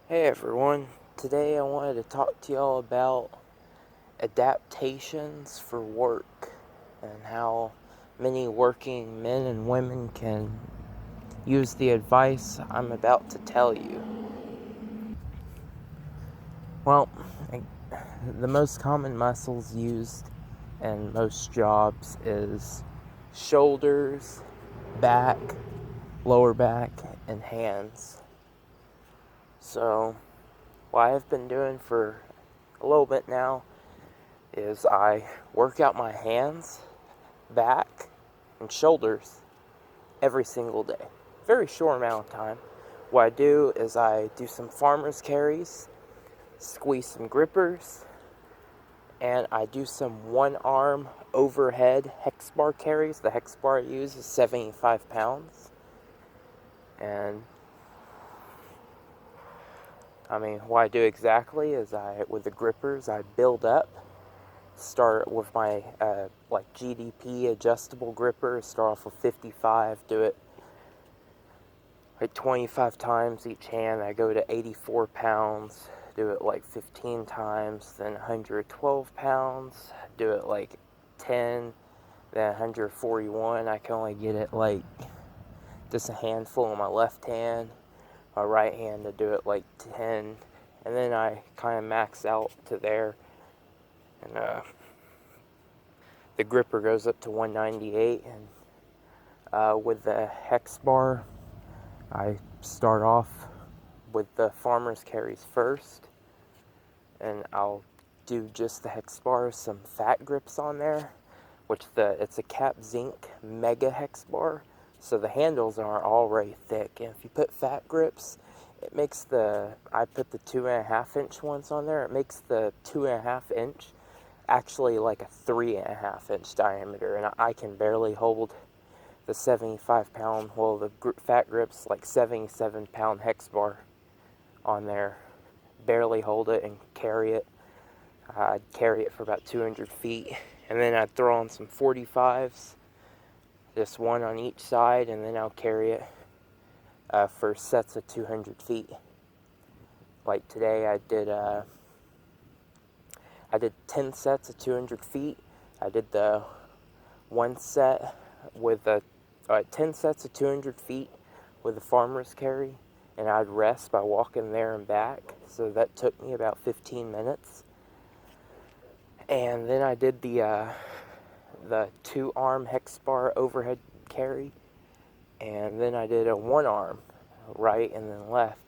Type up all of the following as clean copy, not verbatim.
Hey everyone, today I wanted to talk to y'all about adaptations for work and how many working men and women can use the advice I'm about to tell you. Well, the most common muscles used in most jobs is shoulders, back, lower back, and hands. So, what I've been doing for a little bit now is I work out my hands, back, and shoulders every single day. Very short amount of time. What I do is I do some farmer's carries, squeeze some grippers, and I do some one arm overhead hex bar carries. The hex bar I use is 75 pounds. And what I do exactly is with the grippers, I build up. Start with my GDP adjustable gripper. Start off with 55, do it like 25 times each hand. I go to 84 pounds, do it like 15 times, then 112 pounds, do it like 10, then 141. I can only get it like just a handful on my left hand. My right hand to do it like 10, and then I kind of max out to there. And the gripper goes up to 198, and with the hex bar, I start off with the farmer's carries first, and I'll do just the hex bar, some fat grips on there, it's a Cap Zinc Mega Hex bar, so the handles are already thick, and if you put fat grips, I put the 2.5 inch ones on there, it makes the 2.5 inch actually like a 3.5 inch diameter, and I can barely hold the 75 pound, the fat grips, like 77-pound hex bar on there. Barely hold it and carry it. I'd carry it for about 200 feet, and then I'd throw on some 45s, just one on each side, and then I'll carry it for sets of 200 feet. Like today, I did 10 sets of 200 feet. I did the one set with 10 sets of 200 feet with a farmer's carry, and I'd rest by walking there and back. So that took me about 15 minutes. And then I did the 2-arm hex bar overhead carry, and then I did a 1-arm right and then left.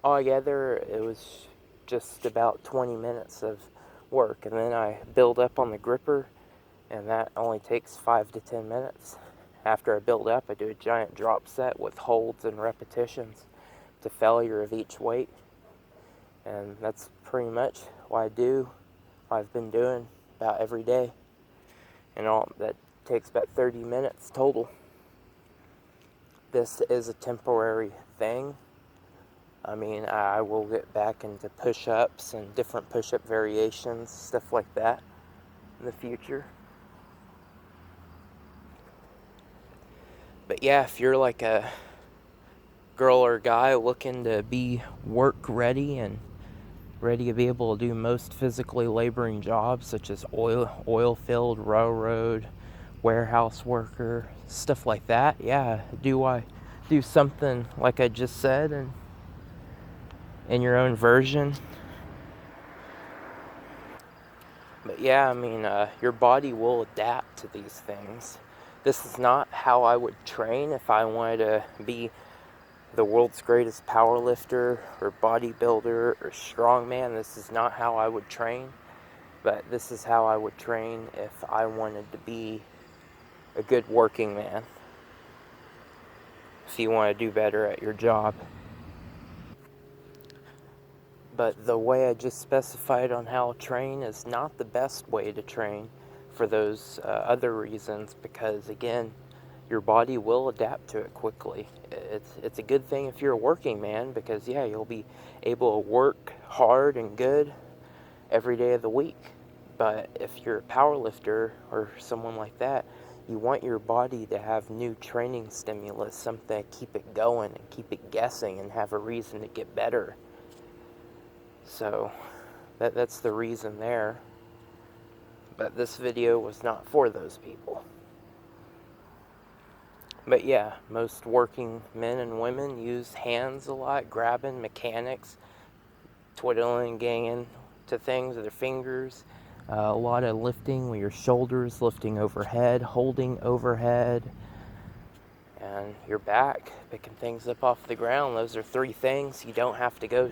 Altogether, it was just about 20 minutes of work, and then I build up on the gripper, and that only takes 5 to 10 minutes. After I build up, I do a giant drop set with holds and repetitions to failure of each weight, and that's pretty much what I do. I've been doing about every day, and all that takes about 30 minutes total. This is a temporary thing. I will get back into push-ups and different push-up variations, stuff like that, in the future. But yeah, if you're like a girl or guy looking to be work ready and ready to be able to do most physically laboring jobs such as oil field, railroad, warehouse worker, stuff like that, yeah, I do something like I just said and in your own version? But yeah, your body will adapt to these things. This is not how I would train if I wanted to be the world's greatest power lifter or bodybuilder or strongman. This is not how I would train, but this is how I would train if I wanted to be a good working man, if you want to do better at your job. But the way I just specified on how to train is not the best way to train for those other reasons, because again, your body will adapt to it quickly. It's a good thing if you're a working man, because yeah, you'll be able to work hard and good every day of the week. But if you're a power lifter or someone like that, you want your body to have new training stimulus, something to keep it going and keep it guessing and have a reason to get better. So that's the reason there. But this video was not for those people. But yeah, most working men and women use hands a lot, grabbing, mechanics, twiddling, ganging to things with their fingers. A lot of lifting with your shoulders, lifting overhead, holding overhead, and your back, picking things up off the ground. Those are 3 things you don't have to go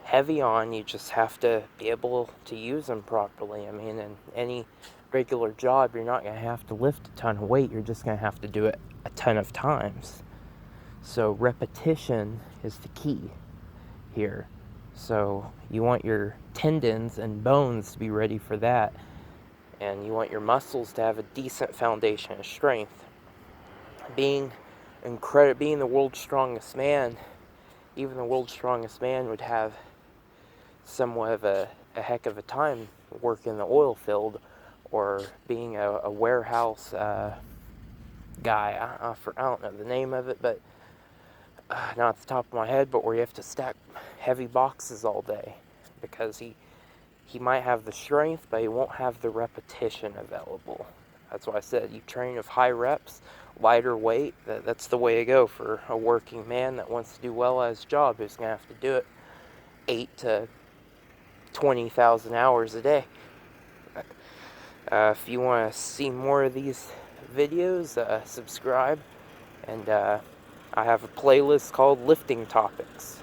heavy on. You just have to be able to use them properly. I mean, in any regular job, you're not going to have to lift a ton of weight. You're just going to have to do it a ton of times. So repetition is the key here. So you want your tendons and bones to be ready for that. And you want your muscles to have a decent foundation of strength. Being the world's strongest man, even the world's strongest man would have somewhat of a heck of a time working the oil field or being a warehouse guy. I don't know the name of it, but not at the top of my head, but where you have to stack heavy boxes all day, because he might have the strength, but he won't have the repetition available. That's why I said you train with high reps, lighter weight. That's the way to go for a working man that wants to do well at his job, who's going to have to do it 8 to 20,000 hours a day. If you want to see more of these videos, subscribe, and I have a playlist called Lifting Topics.